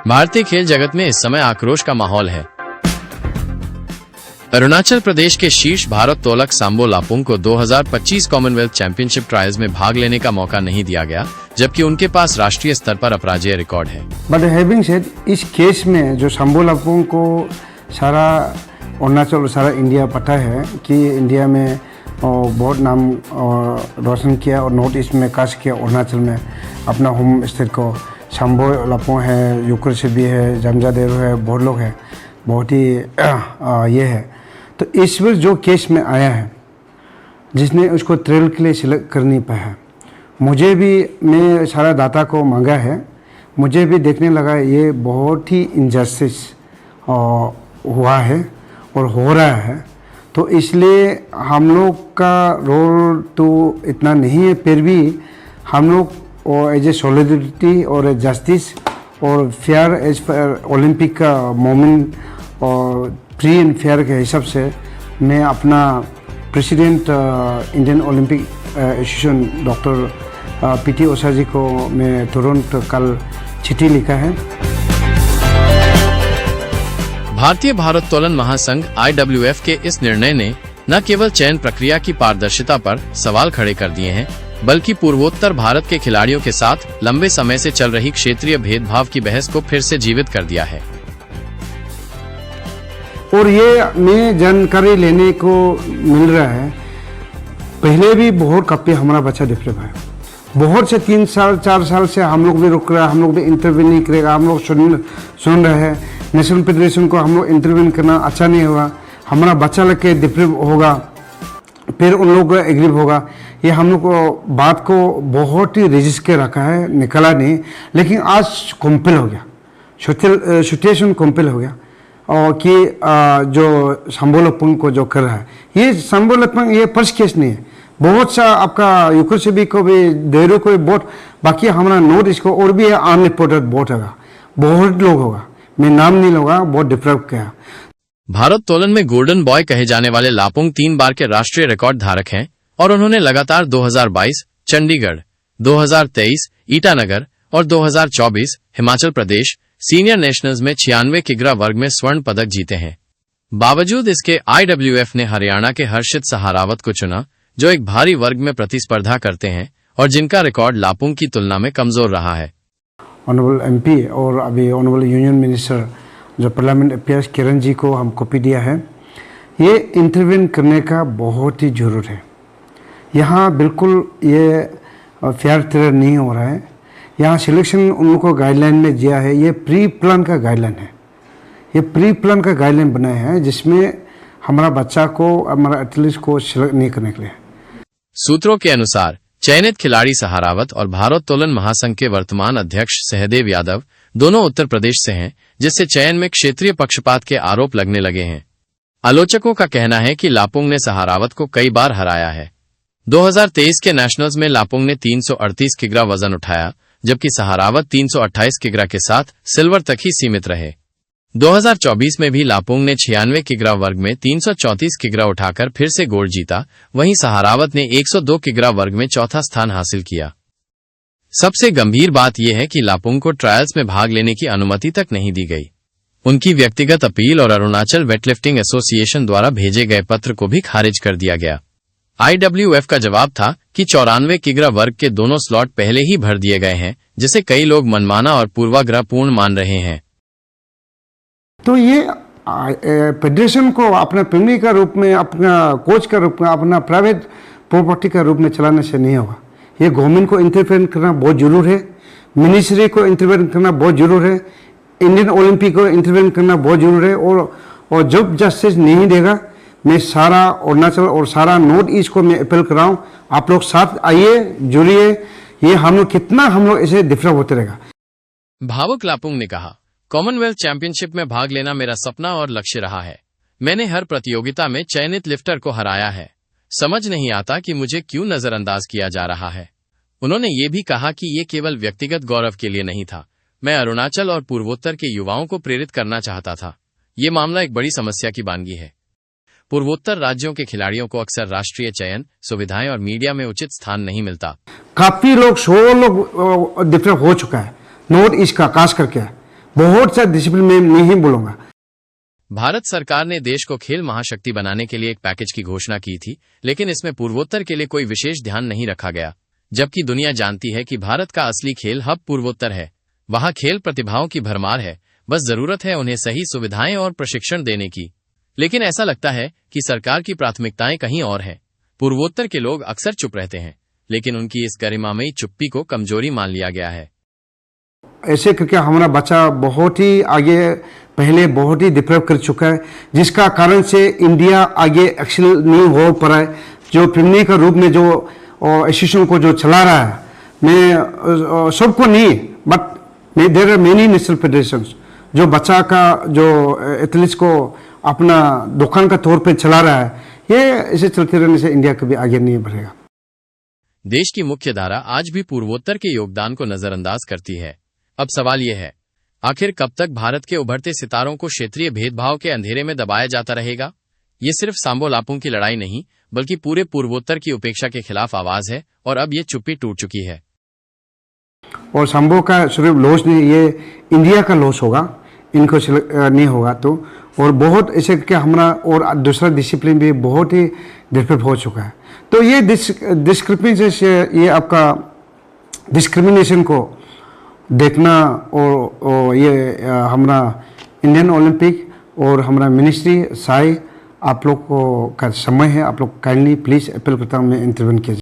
भारतीय खेल जगत में इस समय आक्रोश का माहौल है। अरुणाचल प्रदेश के शीर्ष भारोत्तोलक सांबो लापुंग को 2025 कॉमनवेल्थ चैंपियनशिप ट्रायल्स में भाग लेने का मौका नहीं दिया गया, जबकि उनके पास राष्ट्रीय स्तर पर अपराजेय रिकॉर्ड है। बट हैविंग सेड, इस केस में जो सांबो लापुंग को सारा अरुणाचल और सारा इंडिया पता है कि इंडिया में बहुत नाम रोशन किया और नॉर्थ ईस्ट में खास किया, अरुणाचल में अपना होम स्टेट को। सांबो लापुंग है, युकर से भी है, जमजा देरो है, बहुत लोग हैं, बहुत ही ये है। तो इस वक्त जो केस में आया है जिसने उसको ट्रेल के लिए सिलेक्ट कर नहीं पाया, मुझे भी, मैं सारा डाटा को मांगा है, मुझे भी देखने लगा ये बहुत ही इनजस्टिस हुआ है और हो रहा है। तो इसलिए हम लोग का रोल तो इतना नहीं है, फिर भी हम लोग एज ए सॉलिडरिटी और जस्टिस और फेयर एज ओलंपिक का मोमेंट और फ्री एंड फेयर के हिसाब से मैं अपना president Indian Olympic association doctor PT Usha ji को मैं तुरंत कल चिट्ठी लिखा है। भारतीय भारोत्तोलन महासंघ IWF के इस निर्णय ने न केवल चयन प्रक्रिया की पारदर्शिता पर सवाल खड़े कर दिए हैं, बल्कि पूर्वोत्तर भारत के खिलाड़ियों के साथ लंबे समय से चल रही क्षेत्रीय भेदभाव की बहस को फिर से जीवित कर दिया है। और ये मैं जानकारी लेने को मिल रहा है, पहले भी बहुत कप पे हमारा बच्चा डिप्रेस है, बहुत से 3 साल 4 साल से हम लोग भी रुक रहा है, हम लोग भी इंटरव्यू नहीं करेगा, हम लोग सुन रहे हैं। नेशनल फेडरेशन को हम लोग इंटरव्यू करना अच्छा नहीं हुआ, हमारा बच्चा लग के डिप्रेस होगा, फिर उन लोग का एग्रीव होगा। ये हम लोग को बात को बहुत ही रजिस्ट के रखा है, निकला नहीं, लेकिन आज कम्पेल हो गया, सिचुएशन कम्पेल हो गया और कि जो सांबो लापुंग को जो कर रहा है, ये सांबो लापुंग ये फर्स्ट केस नहीं है, बहुत सा आपका युकर से भी को भी देरो को भी बहुत, बाकी हमारा नॉर्थ ईस्ट को और भी अनरिपोर्टेड बहुत होगा, बहुत लोग होगा, मैं नाम नहीं लूँगा, बहुत डिफरेंट क्या। भारोत्तोलन में गोल्डन बॉय कहे जाने वाले लापुंग 3 बार के राष्ट्रीय रिकॉर्ड धारक हैं और उन्होंने लगातार 2022 चंडीगढ़, 2023 ईटानगर और 2024 हिमाचल प्रदेश सीनियर नेशनल्स में 96 किग्रा वर्ग में स्वर्ण पदक जीते हैं। बावजूद इसके IWF ने हरियाणा के हर्षित सहारावत को चुना, जो एक भारी वर्ग में प्रतिस्पर्धा करते हैं और जिनका रिकॉर्ड लापुंग की तुलना में कमजोर रहा है। ऑनरेबल MP और अभी ऑनरेबल यूनियन मिनिस्टर जो पार्लियामेंट अफेयर्स किरण जी को हम कॉपी दिया है, ये इंटरवेन करने का बहुत ही जरूरत है। यहाँ बिल्कुल ये फेयर ट्रेड नहीं हो रहा है, यहाँ सिलेक्शन उनको गाइडलाइन में दिया है, ये प्री प्लान का गाइडलाइन है, ये प्री प्लान का गाइडलाइन बनाया है जिसमें हमारा बच्चा को, हमारा एथलीट को सिलेक्ट नहीं करने के लिए। सूत्रों के अनुसार चयनित खिलाड़ी सहारावत और भारोत्तोलन महासंघ के वर्तमान अध्यक्ष सहदेव यादव दोनों उत्तर प्रदेश से हैं, जिससे चयन में क्षेत्रीय पक्षपात के आरोप लगने लगे हैं। आलोचकों का कहना है कि लापुंग ने सहारावत को कई बार हराया है। 2023 के नेशनल्स में लापुंग ने 338 किग्रा वजन उठाया, जबकि सहारावत 328 किग्रा के साथ सिल्वर तक ही सीमित रहे। 2024 में भी लापुंग ने 96 किग्रा वर्ग में 334 किग्रा उठाकर फिर से गोल्ड जीता, वहीं सहारावत ने 102 किग्रा वर्ग में चौथा स्थान हासिल किया। सबसे गंभीर बात यह है कि लापुंग को ट्रायल्स में भाग लेने की अनुमति तक नहीं दी गई। उनकी व्यक्तिगत अपील और अरुणाचल वेटलिफ्टिंग एसोसिएशन द्वारा भेजे गए पत्र को भी खारिज कर दिया गया। IWF का जवाब था कि 94 किग्रा वर्ग के दोनों स्लॉट पहले ही भर दिए गए हैं, जिसे कई लोग मनमाना और पूर्वाग्रहपूर्ण मान रहे हैं। तो ये फेडरेशन को अपना फैमिली का रूप में, अपना कोच का रूप में, अपना प्राइवेट प्रॉपर्टी का रूप में चलाने से नहीं होगा। ये गवर्नमेंट को इंटरफेयर करना बहुत जरूर है, मिनिस्ट्री को इंटरफेयर करना बहुत जरूर है, इंडियन ओलंपिक को इंटरफेयर करना बहुत जरूर है। और जब जस्टिस नहीं देगा, मैं सारा अरुणाचल और सारा नॉर्थ ईस्ट को मैं अपील कर रहा हूँ, आप लोग साथ आइए, जुड़िए, ये हम लोग कितना हम लोग ऐसे डिफरेंट होते रहेगा। भावुक लापुंग ने कहा, कॉमनवेल्थ चैंपियनशिप में भाग लेना मेरा सपना और लक्ष्य रहा है। मैंने हर प्रतियोगिता में चयनित लिफ्टर को हराया है। समझ नहीं आता कि मुझे क्यों नजरअंदाज किया जा रहा है। उन्होंने ये भी कहा कि ये केवल व्यक्तिगत गौरव के लिए नहीं था, मैं अरुणाचल और पूर्वोत्तर के युवाओं को प्रेरित करना चाहता था। ये मामला एक बड़ी समस्या की बानगी है। पूर्वोत्तर राज्यों के खिलाड़ियों को अक्सर राष्ट्रीय चयन, सुविधाएं और मीडिया में उचित स्थान नहीं मिलता। काफी लोग 100 लोग डिफरेंट हो चुका है नॉर्थ ईस्ट का, खास करके बहुत सा डिसिप्लिन में नहीं बोलूँगा। भारत सरकार ने देश को खेल महाशक्ति बनाने के लिए एक पैकेज की घोषणा की थी, लेकिन इसमें पूर्वोत्तर के लिए कोई विशेष ध्यान नहीं रखा गया, जबकि दुनिया जानती है कि भारत का असली खेल हब पूर्वोत्तर है। वहां खेल प्रतिभाओं की भरमार है, बस जरूरत है उन्हें सही सुविधाएं और प्रशिक्षण देने की। लेकिन ऐसा लगता है कि सरकार की प्राथमिकताएं कहीं और हैं। पूर्वोत्तर के लोग अक्सर चुप रहते हैं, लेकिन उनकी इस गरिमामयी चुप्पी को कमजोरी मान लिया गया है। ऐसे करके हमारा बच्चा बहुत ही आगे पहले बहुत ही डेवलप कर चुका है, जिसका कारण से इंडिया आगे एक्सेल नहीं हो पा रहा है। जो प्रीमियर का रूप में जो एसोसिएशन को जो चला रहा है, मैं सबको नहीं, but there are many national federations जो बच्चा का जो एथलीट्स को अपना दुकान का तौर पे चला रहा है। ये ऐसे चलते रहने से इंडिया कभी आगे नहीं बढ़ेगा। देश की मुख्य धारा आज भी पूर्वोत्तर के योगदान को नजरअंदाज करती है। अब सवाल यह है, आखिर कब तक भारत के उभरते सितारों को क्षेत्रीय भेदभाव के अंधेरे में दबाया जाता रहेगा? ये सिर्फ सांबो लापुंग की लड़ाई नहीं, बल्कि पूरे पूर्वोत्तर की उपेक्षा के खिलाफ आवाज है, और अब ये चुप्पी टूट चुकी है। और सांबो का सिर्फ लॉस नहीं, ये इंडिया का लॉस होगा, इनको नहीं होगा तो। और बहुत ऐसे करके हमारा और दूसरा डिसिप्लिन भी बहुत ही डेवलप हो चुका है। तो ये डिस्क्रिमिनेशन, ये आपका डिस्क्रिमिनेशन को देखना, और ये हमारा इंडियन ओलंपिक और हमारा मिनिस्ट्री साई आप लोग को का समय है, आप लोग काइंडली प्लीज़ अपील करता हूँ मैं इंटरवेंट कीजिए।